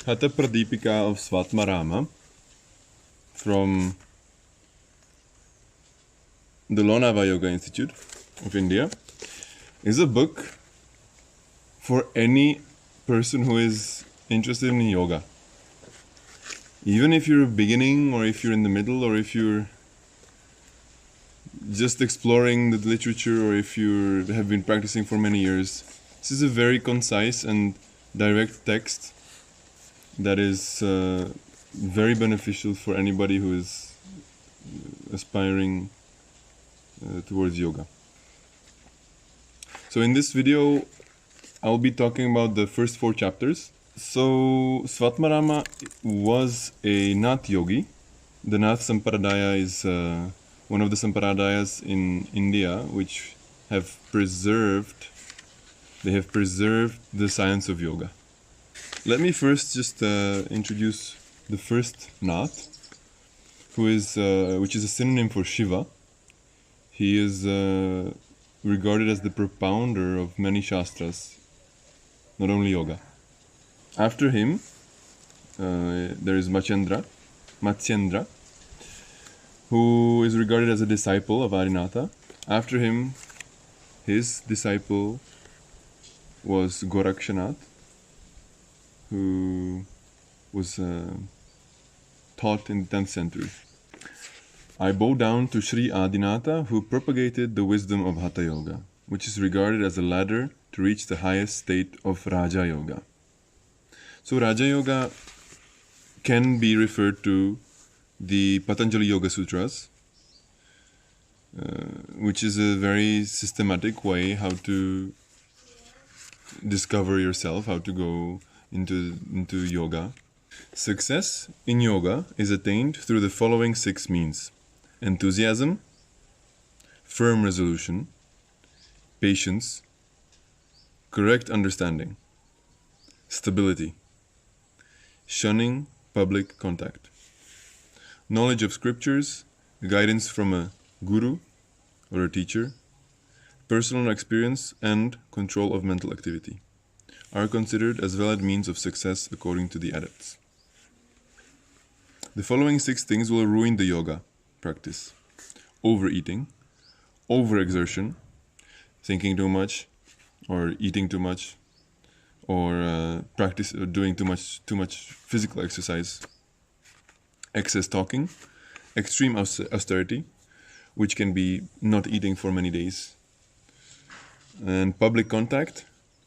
Hathapradipika of Svatmarama from the Lonava Yoga Institute of India is a book for any person who is interested in yoga. Even if you're beginning, or if you're in the middle, or if you're just exploring the literature, or if you have been practicing for many years, this is a very concise and direct text that is very beneficial for anybody who is aspiring towards yoga. So in this video, I'll be talking about the first 4 chapters. So Svatmarama was a Nath yogi. The Nath Sampradaya is one of the Sampradayas in India which have preserved the science of yoga. Let me first just introduce the first Nath, who is which is a synonym for Shiva. He is regarded as the propounder of many shastras, not only yoga. After him, there is Matsyendra, who is regarded as a disciple of Adinatha. After him, his disciple was Gorakshanath, who was taught in the 10th century. I bow down to Sri Adinatha, who propagated the wisdom of Hathayoga, which is regarded as a ladder to reach the highest state of Raja Yoga. So Raja Yoga can be referred to the Patanjali Yoga Sutras, which is a very systematic way how to discover yourself, how to go into yoga. Success in yoga is attained through the following 6 means: enthusiasm, firm resolution, patience, correct understanding, stability, shunning public contact, knowledge of scriptures, guidance from a guru or a teacher, personal experience, and control of mental activity are considered as valid means of success according to the adepts. The following 6 things will ruin the yoga practice: overeating, overexertion, thinking too much, or eating too much, or doing too much physical exercise, excess talking, extreme austerity, which can be not eating for many days, and public contact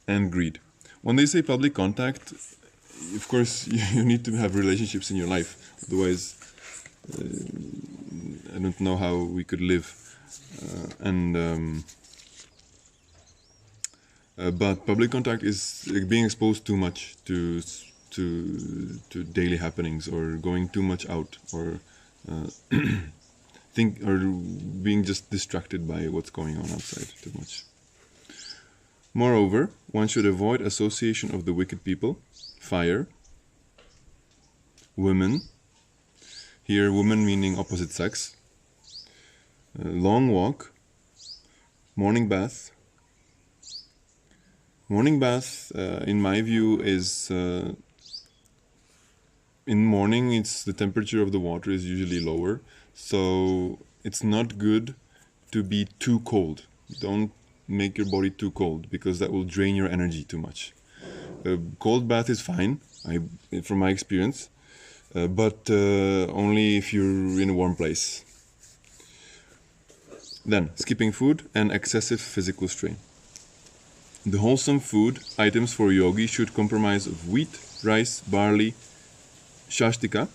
and greed. When they say public contact, of course you need to have relationships in your life, otherwise I don't know how we could live. But public contact is being exposed too much to daily happenings, or going too much out, or being just distracted by what's going on outside too much. Moreover, one should avoid association of the wicked people, fire, women, here women meaning opposite sex, long walk, morning bath. Morning bath, in my view, is in morning. It's the temperature of the water is usually lower, so it's not good to be too cold. Don't make your body too cold, because that will drain your energy too much. A cold bath is fine, from my experience, but only if you're in a warm place. Then, skipping food and excessive physical strain. The wholesome food items for yogi should comprise of wheat, rice, barley, shashtika,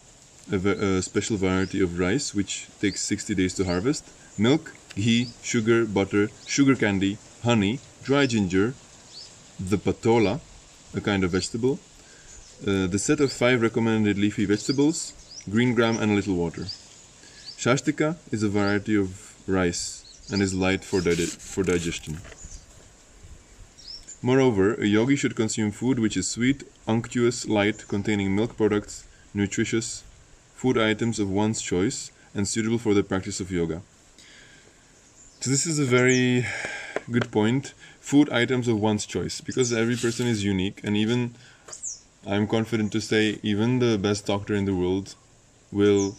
a special variety of rice which takes 60 days to harvest, milk, ghee, sugar, butter, sugar candy, honey, dry ginger, the patola, a kind of vegetable, the set of 5 recommended leafy vegetables, green gram, and a little water. Shashtika is a variety of rice and is light for digestion. Moreover, a yogi should consume food which is sweet, unctuous, light, containing milk products, nutritious, food items of one's choice, and suitable for the practice of yoga. So this is a very good point. Food items of one's choice, because every person is unique, and even I'm confident to say even the best doctor in the world will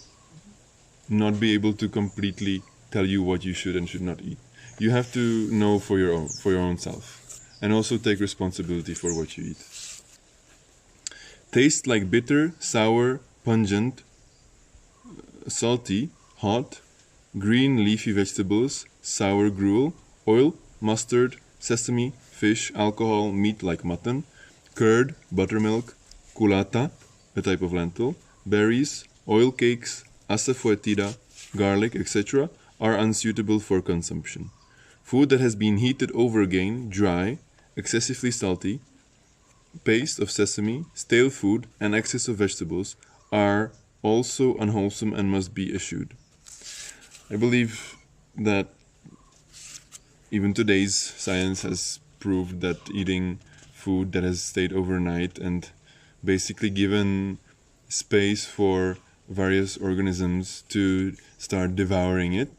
not be able to completely tell you what you should and should not eat. You have to know for your own self, and also take responsibility for what you eat. Taste like bitter, sour, pungent, salty, hot, green leafy vegetables, sour gruel, oil, mustard, sesame, fish, alcohol, meat like mutton, curd, buttermilk, culata, a type of lentil, berries, oil cakes, asafoetida, garlic, etc. are unsuitable for consumption. Food that has been heated over again, dry, excessively salty, paste of sesame, stale food, and excess of vegetables are also unwholesome and must be eschewed. I believe that even today's science has proved that eating food that has stayed overnight and basically given space for various organisms to start devouring it,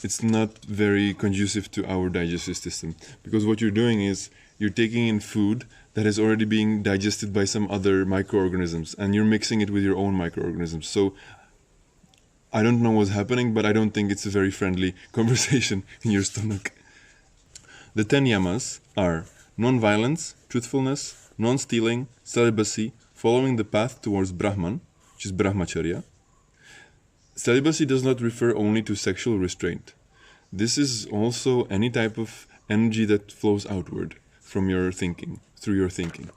it's not very conducive to our digestive system. Because what you're doing is you're taking in food that is already being digested by some other microorganisms, and you're mixing it with your own microorganisms. So I don't know what's happening, but I don't think it's a very friendly conversation in your stomach. The 10 yamas are non-violence, truthfulness, non-stealing, celibacy, following the path towards Brahman, which is brahmacharya. Celibacy does not refer only to sexual restraint. This is also any type of energy that flows outward from your thinking, through your thinking.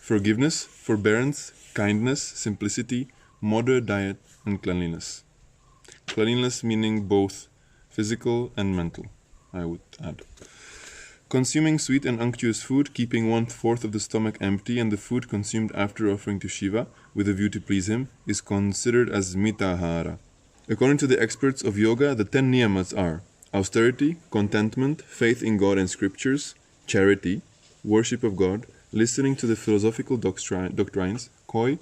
Forgiveness, forbearance, kindness, simplicity, moderate diet, and cleanliness. Cleanliness meaning both physical and mental, I would add. Consuming sweet and unctuous food, keeping 1/4 of the stomach empty, and the food consumed after offering to Shiva with a view to please him is considered as mitahara. According to the experts of yoga, the 10 niyamas are austerity, contentment, faith in God and scriptures, charity, worship of God, listening to the philosophical doctrines, koi,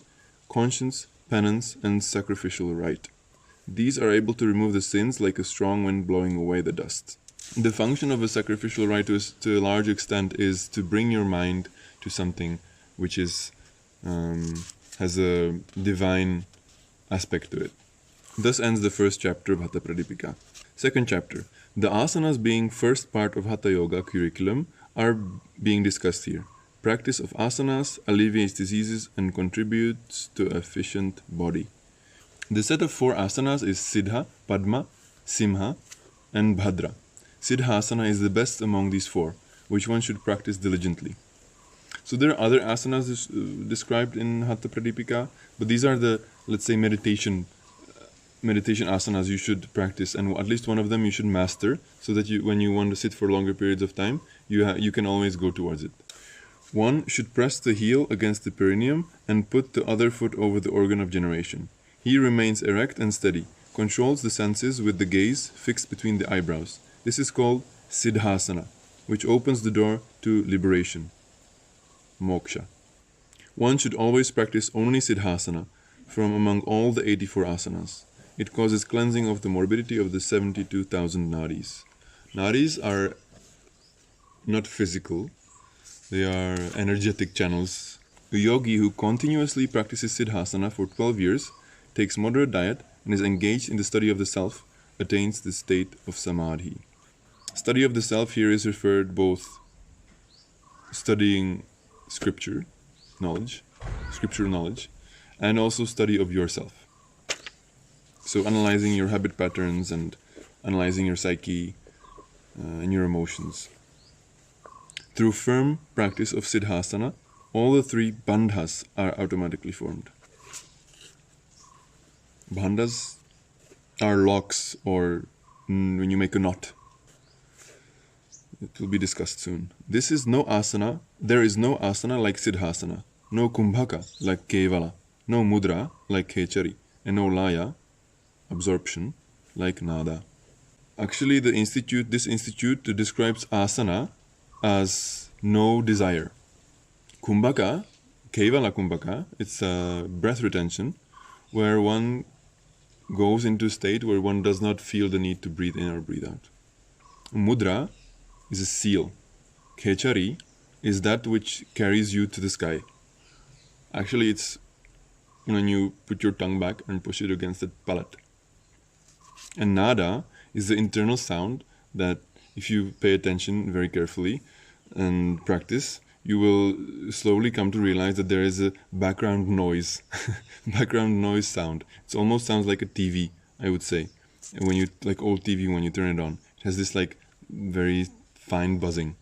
conscience, penance, and sacrificial rite. These are able to remove the sins like a strong wind blowing away the dust. The function of a sacrificial rite to a large extent is to bring your mind to something which is has a divine aspect to it. Thus ends the first chapter of Hathapradipika. Second chapter. The asanas being first part of Hathayoga curriculum are being discussed here. Practice of asanas alleviates diseases and contributes to an efficient body. The set of 4 asanas is Siddha, Padma, Simha, and Bhadra. Siddhasana is the best among these 4, which one should practice diligently. So there are other asanas described in Hathapradipika, but these are the, let's say, meditation asanas you should practice, and at least one of them you should master, so that when you want to sit for longer periods of time, you can always go towards it. One should press the heel against the perineum and put the other foot over the organ of generation. He remains erect and steady, controls the senses with the gaze fixed between the eyebrows. This is called Siddhasana, which opens the door to liberation, moksha. One should always practice only Siddhasana from among all the 84 asanas. It causes cleansing of the morbidity of the 72,000 nadis. Nadis are not physical, they are energetic channels. A yogi who continuously practices Siddhasana for 12 years, takes moderate diet, and is engaged in the study of the self, attains the state of samadhi. Study of the self here is referred both studying scriptural knowledge, and also study of yourself. So analyzing your habit patterns and analyzing your psyche and your emotions. Through firm practice of Siddhasana, all the 3 bandhas are automatically formed. Bandhas are locks, or when you make a knot. It will be discussed soon. There is no asana like Siddhasana, no kumbhaka like kevala, no mudra like khechari, and no laya, absorption, like nada. Actually, this institute describes asana as no desire. Kumbhaka, kevala kumbhaka, it's a breath retention, where one goes into a state where one does not feel the need to breathe in or breathe out. Mudra is a seal. Khechari is that which carries you to the sky. Actually, it's when you put your tongue back and push it against the palate. And nada is the internal sound that, if you pay attention very carefully and practice, you will slowly come to realize that there is a background noise, background noise sound. It almost sounds like a TV, I would say. When you, like old TV, when you turn it on, it has this like very fine buzzing.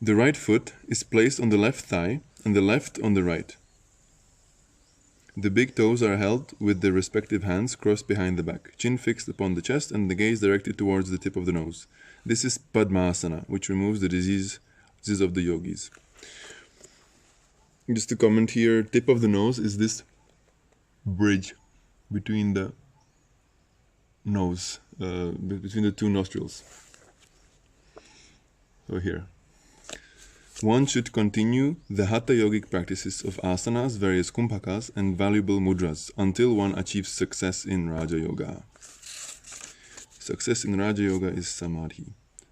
The right foot is placed on the left thigh and the left on the right. The big toes are held with the respective hands crossed behind the back, chin fixed upon the chest and the gaze directed towards the tip of the nose. This is Padmasana, which removes the diseases of the yogis. Just to comment here, tip of the nose is this bridge between the nose, between the two nostrils. So here. One should continue the Hatha yogic practices of asanas, various kumbhakas, and valuable mudras until one achieves success in Raja Yoga. Success in Raja Yoga is Samadhi.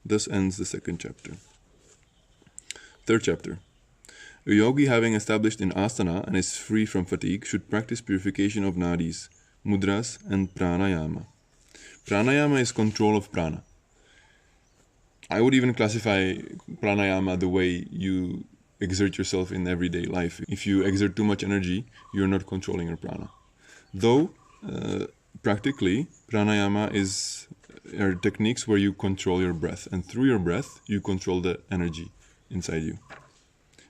Thus ends the second chapter. Third chapter. A yogi having established in asana and is free from fatigue should practice purification of nadis, mudras, and pranayama. Pranayama is control of prana. I would even classify pranayama the way you exert yourself in everyday life. If you exert too much energy, you're not controlling your prana. Though, practically, pranayama are techniques where you control your breath, and through your breath, you control the energy inside you.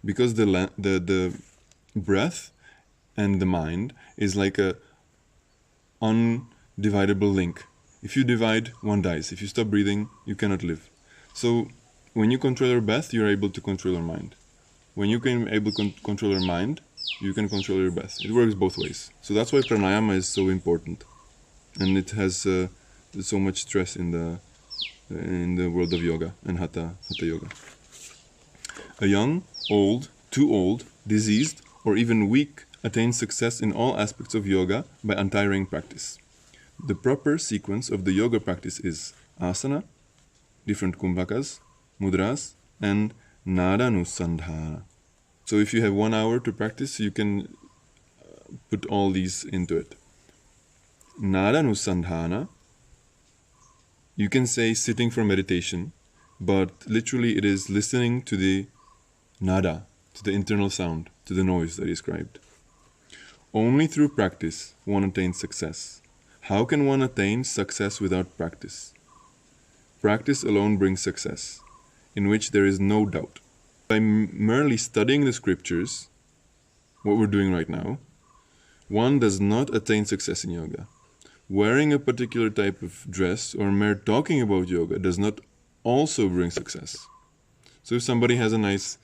Because the breath and the mind is like a undividable link. If you divide, one dies. If you stop breathing, you cannot live. So when you control your breath, you're able to control your mind. When you can able to control your mind, you can control your breath. It works both ways. So that's why pranayama is so important, and it has so much stress in the world of yoga and hatha yoga. A young, old, too old, diseased, or even weak attains success in all aspects of yoga by untiring practice. The proper sequence of the yoga practice is asana, different kumbhakas, mudras, and nadanusandhana. So if you have 1 hour to practice, you can put all these into it. Nadanusandhana, you can say sitting for meditation, but literally it is listening to the nada, to the internal sound, to the noise that is described. Only through practice one attains success. How can one attain success without practice? Practice alone brings success, in which there is no doubt. By merely studying the scriptures, what we're doing right now, one does not attain success in yoga. Wearing a particular type of dress or mere talking about yoga does not also bring success. So if somebody has a nice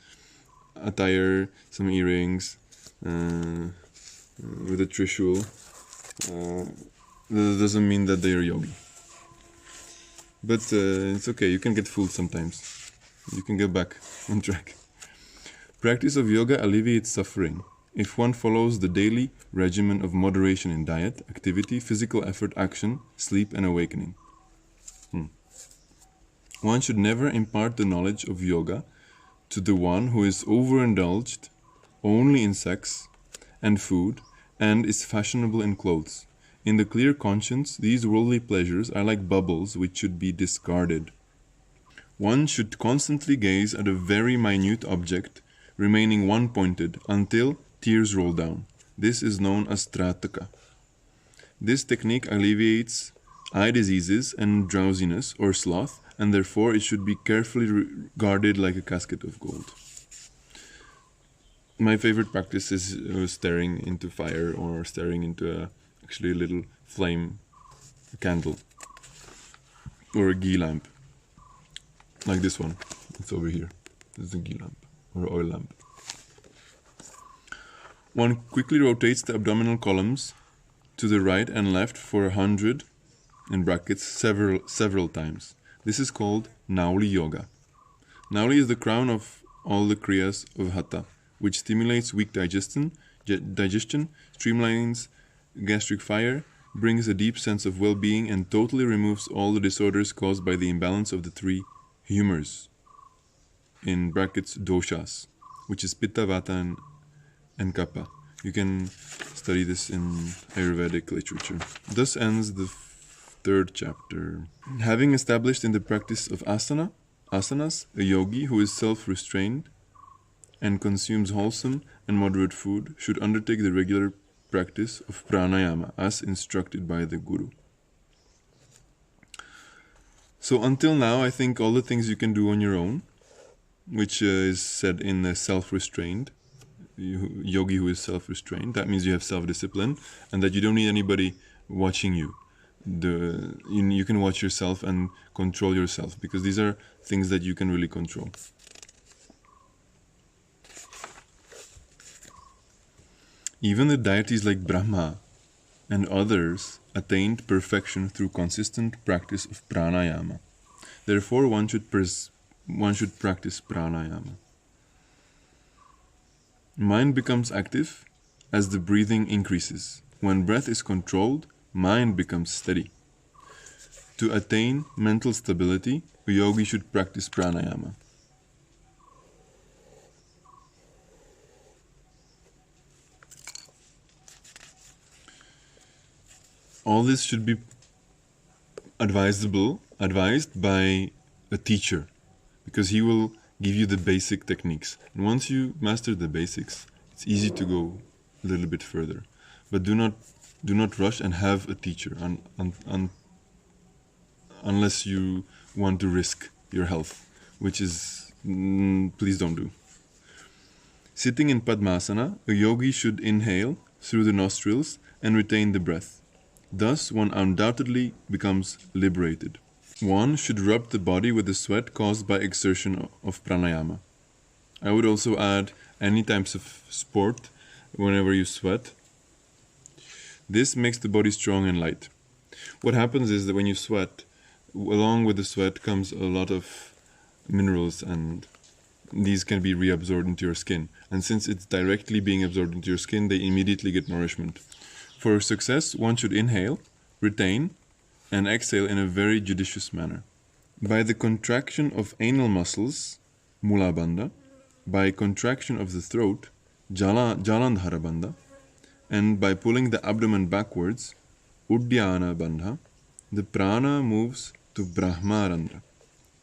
attire, some earrings, with a trishul, that doesn't mean that they are yogi. But it's okay, you can get fooled sometimes. You can get back on track. Practice of yoga alleviates suffering if one follows the daily regimen of moderation in diet, activity, physical effort, action, sleep, and awakening. One should never impart the knowledge of yoga to the one who is overindulged only in sex and food and is fashionable in clothes. In the clear conscience, these worldly pleasures are like bubbles which should be discarded. One should constantly gaze at a very minute object, remaining one-pointed until tears roll down. This is known as trataka. This technique alleviates eye diseases and drowsiness or sloth, and therefore it should be carefully guarded like a casket of gold. My favorite practice is staring into fire or staring into actually a little flame, a candle, or a ghee lamp, like this one. It's over here. This is a ghee lamp or oil lamp. One quickly rotates the abdominal columns to the right and left for 100, in brackets, several times. This is called Nauli Yoga. Nauli is the crown of all the kriyas of Hatha, which stimulates weak digestion, streamlines gastric fire, brings a deep sense of well-being, and totally removes all the disorders caused by the imbalance of the three humors, in brackets doshas, which is Pitta, Vata, and Kapha. You can study this in Ayurvedic literature. Thus ends the third chapter. Having established in the practice of asanas, a yogi who is self-restrained and consumes wholesome and moderate food should undertake the regular practice of pranayama as instructed by the guru. So until now, I think all the things you can do on your own, which is said in the self-restrained, yogi who is self-restrained, that means you have self-discipline and that you don't need anybody watching you. You can watch yourself and control yourself, because these are things that you can really control. Even the deities like Brahma and others attained perfection through consistent practice of pranayama. Therefore, one should practice pranayama. Mind becomes active as the breathing increases. When breath is controlled, mind becomes steady. To attain mental stability, a yogi should practice pranayama. All this should be advised by a teacher, because he will give you the basic techniques. And once you master the basics, it's easy to go a little bit further. But do not rush and have a teacher unless you want to risk your health, which is please don't do. Sitting in Padmasana, a yogi should inhale through the nostrils and retain the breath. Thus, one undoubtedly becomes liberated. One should rub the body with the sweat caused by exertion of pranayama. I would also add any types of sport whenever you sweat. This makes the body strong and light. What happens is that when you sweat, along with the sweat comes a lot of minerals, and these can be reabsorbed into your skin. And since it's directly being absorbed into your skin, they immediately get nourishment. For success, one should inhale, retain, and exhale in a very judicious manner. By the contraction of anal muscles, Mula Bandha, by contraction of the throat, Jalandhara Bandha, and by pulling the abdomen backwards, Uddiyana Bandha, the prana moves to Brahmarandra.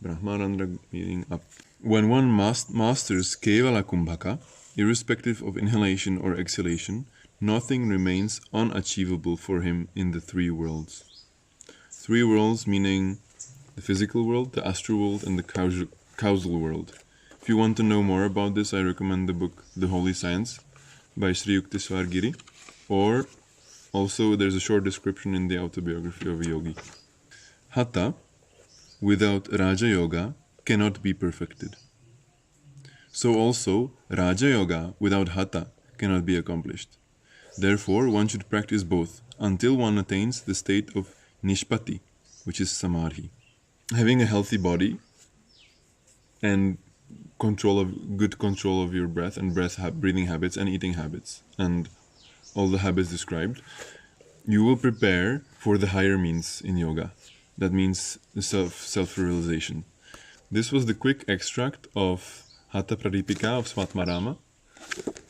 Brahmarandra meaning up. When one masters Kevala Kumbhaka, irrespective of inhalation or exhalation, nothing remains unachievable for him in the three worlds. Three worlds meaning the physical world, the astral world, and the causal world. If you want to know more about this, I recommend the book The Holy Science by Sri Yuktiswar Giri, or also there's a short description in the autobiography of a yogi. Hatha, without Raja Yoga, cannot be perfected. So also, Raja Yoga without Hatha cannot be accomplished. Therefore, one should practice both until one attains the state of Nishpati, which is Samadhi. Having a healthy body and good control of your breath and breathing habits and eating habits and all the habits described, you will prepare for the higher means in yoga. That means self-realization. This was the quick extract of Hathapradipika of Svatmarama.